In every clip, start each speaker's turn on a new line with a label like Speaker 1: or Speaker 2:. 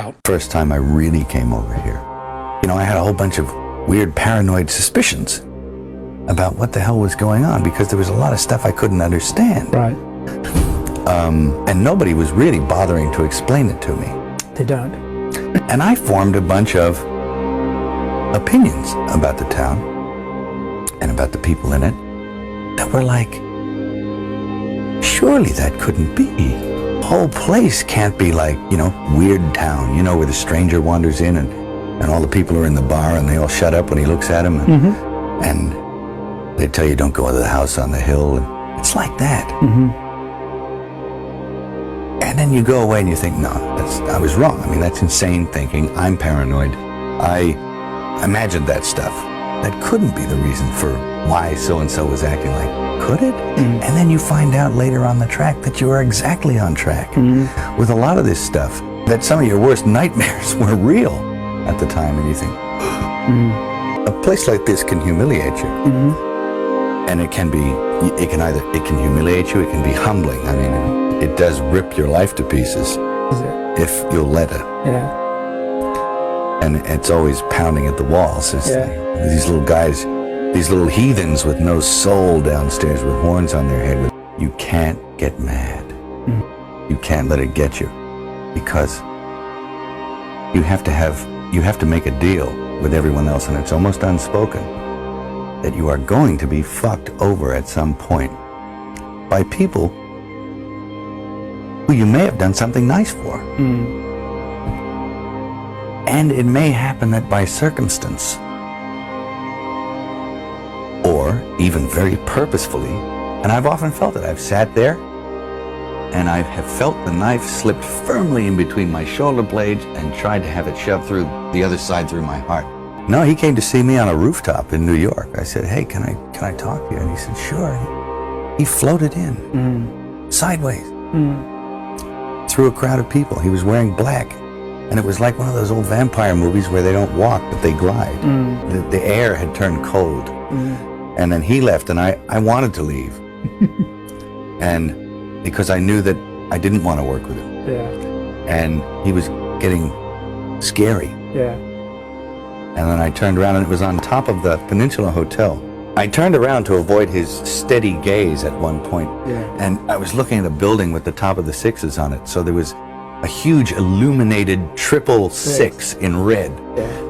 Speaker 1: about?
Speaker 2: First time I really came over here, you know, I had a whole bunch of weird paranoid suspicions about what the hell was going on, because there was a lot of stuff I couldn't understand.
Speaker 1: Right.
Speaker 2: And nobody was really bothering to explain it to me.
Speaker 1: They don't.
Speaker 2: And I formed a bunch of opinions about the town and about the people in it that were like, surely that couldn't be. The whole place can't be like, you know, Weird Town, you know, where the stranger wanders in and all the people are in the bar and they all shut up when he looks at them. And they tell you don't go into the house on the hill. And it's like that. And then you go away and you think, no, I was wrong. I mean, that's insane thinking. I'm paranoid. I imagined that stuff. That couldn't be the reason for why so-and-so was acting like, could it? And then you find out later on the track that you are exactly on track with a lot of this stuff, that some of your worst nightmares were real at the time. And you think, a place like this can humiliate you. And it can humiliate you, it can be humbling. I mean, it does rip your life to pieces if you'll let it.
Speaker 1: Yeah.
Speaker 2: And it's always pounding at the walls. These little guys, these little heathens with no soul downstairs with horns on their head. You can't get mad. You can't let it get you, because you have to make a deal with everyone else, and it's almost unspoken that you are going to be fucked over at some point by people who you may have done something nice for. And it may happen that by circumstance, or even very purposefully, and I've often felt it. I've sat there and I have felt the knife slipped firmly in between my shoulder blades and tried to have it shoved through the other side through my heart. No, he came to see me on a rooftop in New York. I said, hey, can I talk to you? And he said, sure. He floated in, sideways, through a crowd of people. He was wearing black. And it was like one of those old vampire movies where they don't walk, but they glide. The air had turned cold. And then he left, and I wanted to leave. And because I knew that I didn't want to work with him. And he was getting scary. And then I turned around, and it was on top of the Peninsula Hotel. I turned around to avoid his steady gaze at one point. And I was looking at a building with the top of the sixes on it. So there was a huge illuminated 666 in red.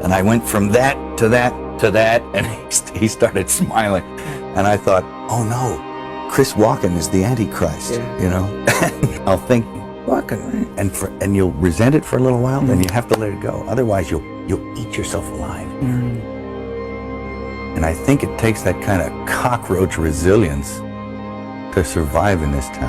Speaker 2: And I went from that to that to that, and he started smiling. And I thought, oh no, Chris Walken is the Antichrist, you know? I'll think, Walken, and you'll resent it for a little while, then you have to let it go. Otherwise, you'll eat yourself alive. And I think it takes that kind of cockroach resilience to survive in this town.